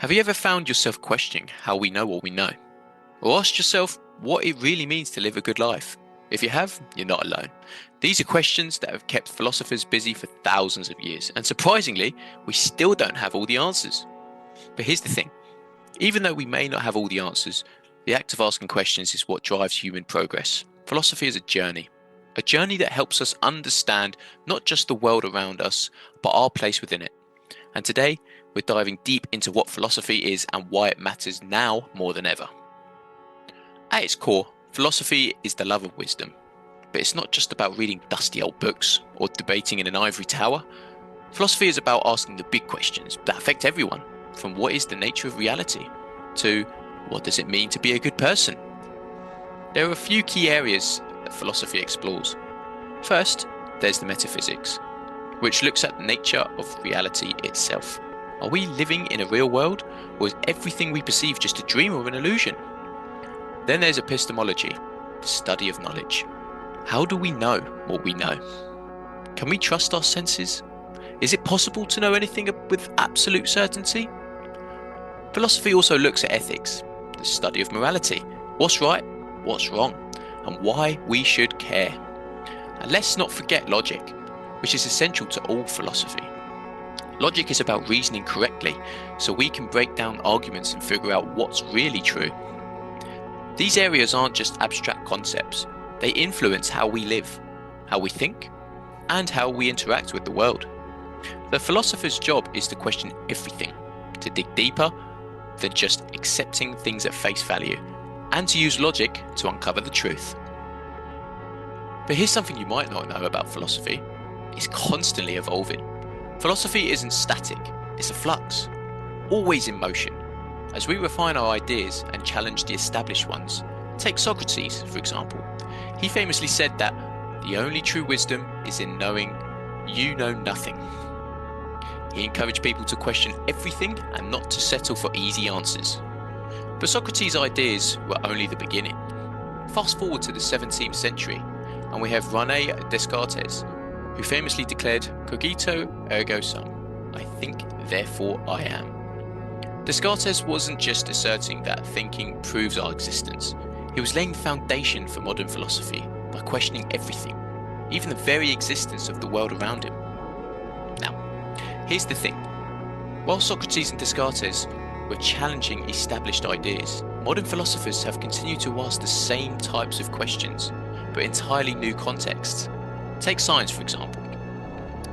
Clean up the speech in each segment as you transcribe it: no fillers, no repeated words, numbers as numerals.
Have you ever found yourself questioning how we know what we know? Or asked yourself what it really means to live a good life? If you have, you're not alone. These are questions that have kept philosophers busy for thousands of years, and surprisingly, we still don't have all the answers. But here's the thing, even though we may not have all the answers, the act of asking questions is what drives human progress. Philosophy is a journey that helps us understand not just the world around us, but our place within it. And today, we're diving deep into what philosophy is and why it matters now more than ever. At its core, philosophy is the love of wisdom. But it's not just about reading dusty old books or debating in an ivory tower. Philosophy is about asking the big questions that affect everyone, from what is the nature of reality to what does it mean to be a good person. There are a few key areas that philosophy explores. First, there's the metaphysics, which looks at the nature of reality itself. Are we living in a real world, or is everything we perceive just a dream or an illusion? Then there's epistemology, the study of knowledge. How do we know what we know? Can we trust our senses? Is it possible to know anything with absolute certainty? Philosophy also looks at ethics, the study of morality. What's right, what's wrong, and why we should care. And let's not forget logic, which is essential to all philosophy. Logic is about reasoning correctly, so we can break down arguments and figure out what's really true. These areas aren't just abstract concepts, they influence how we live, how we think, and how we interact with the world. The philosopher's job is to question everything, to dig deeper than just accepting things at face value, and to use logic to uncover the truth. But here's something you might not know about philosophy. It's constantly evolving. Philosophy isn't static, it's a flux, always in motion. As we refine our ideas and challenge the established ones, take Socrates, for example. He famously said that the only true wisdom is in knowing you know nothing. He encouraged people to question everything and not to settle for easy answers. But Socrates' ideas were only the beginning. Fast forward to the 17th century, and we have René Descartes, who famously declared, "Cogito ergo sum," I think, therefore I am. Descartes wasn't just asserting that thinking proves our existence. He was laying the foundation for modern philosophy by questioning everything, even the very existence of the world around him. Now, here's the thing. While Socrates and Descartes were challenging established ideas, modern philosophers have continued to ask the same types of questions, but entirely new contexts. Take science, for example.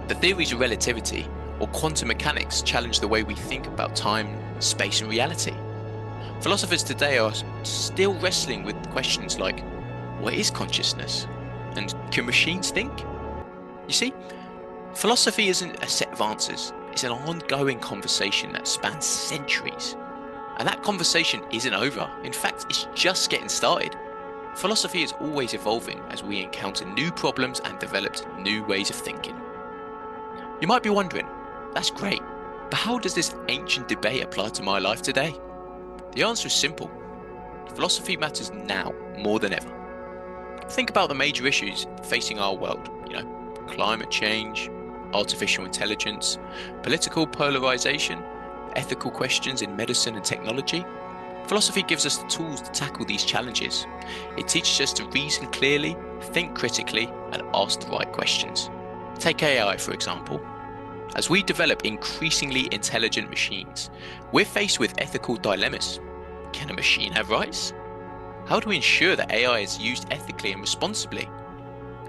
The theories of relativity or quantum mechanics challenge the way we think about time, space, and reality. Philosophers today are still wrestling with questions like, what is consciousness? And can machines think? You see, philosophy isn't a set of answers. It's an ongoing conversation that spans centuries. And that conversation isn't over. In fact, it's just getting started. Philosophy is always evolving as we encounter new problems and develop new ways of thinking. You might be wondering, that's great, but how does this ancient debate apply to my life today? The answer is simple. Philosophy matters now more than ever. Think about the major issues facing our world, climate change, artificial intelligence, political polarization, ethical questions in medicine and technology. Philosophy gives us the tools to tackle these challenges. It teaches us to reason clearly, think critically, and ask the right questions. Take AI, for example. As we develop increasingly intelligent machines, we're faced with ethical dilemmas. Can a machine have rights? How do we ensure that AI is used ethically and responsibly?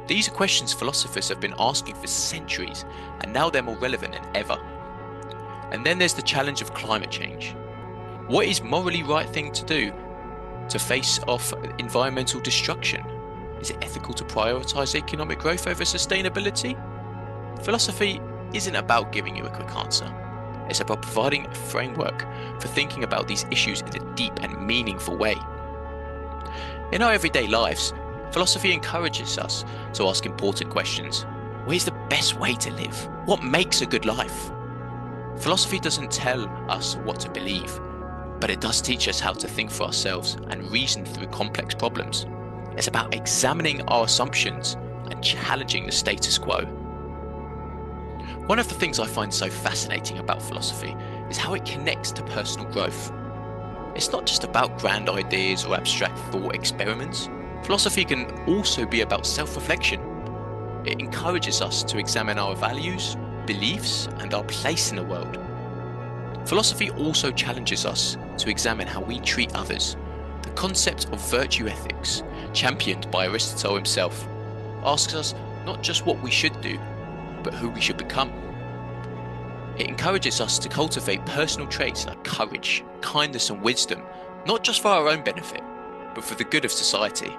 These are questions philosophers have been asking for centuries, and now they're more relevant than ever. And then there's the challenge of climate change. What is morally right thing to do to face off environmental destruction? Is it ethical to prioritize economic growth over sustainability? Philosophy isn't about giving you a quick answer. It's about providing a framework for thinking about these issues in a deep and meaningful way. In our everyday lives, philosophy encourages us to ask important questions. Where's the best way to live? What makes a good life? Philosophy doesn't tell us what to believe, but it does teach us how to think for ourselves and reason through complex problems. It's about examining our assumptions and challenging the status quo. One of the things I find so fascinating about philosophy is how it connects to personal growth. It's not just about grand ideas or abstract thought experiments. Philosophy can also be about self-reflection. It encourages us to examine our values, beliefs, and our place in the world. Philosophy also challenges us to examine how we treat others. The concept of virtue ethics, championed by Aristotle himself, asks us not just what we should do, but who we should become. It encourages us to cultivate personal traits like courage, kindness, and wisdom, not just for our own benefit, but for the good of society.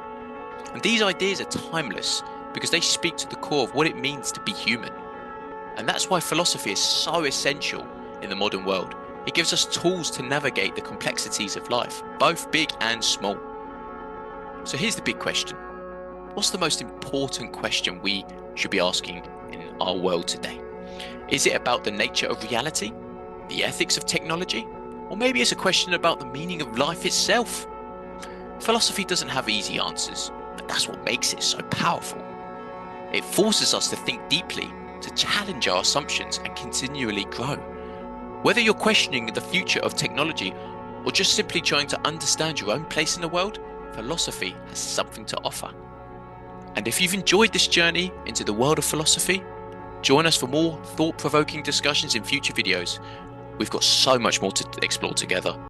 And these ideas are timeless because they speak to the core of what it means to be human. And that's why philosophy is so essential in the modern world. It gives us tools to navigate the complexities of life, both big and small. So here's the big question. What's the most important question we should be asking in our world today? Is it about the nature of reality, the ethics of technology, or maybe it's a question about the meaning of life itself? Philosophy doesn't have easy answers, but that's what makes it so powerful. It forces us to think deeply, to challenge our assumptions and continually grow. Whether you're questioning the future of technology or just simply trying to understand your own place in the world, philosophy has something to offer. And if you've enjoyed this journey into the world of philosophy, join us for more thought-provoking discussions in future videos. We've got so much more to explore together.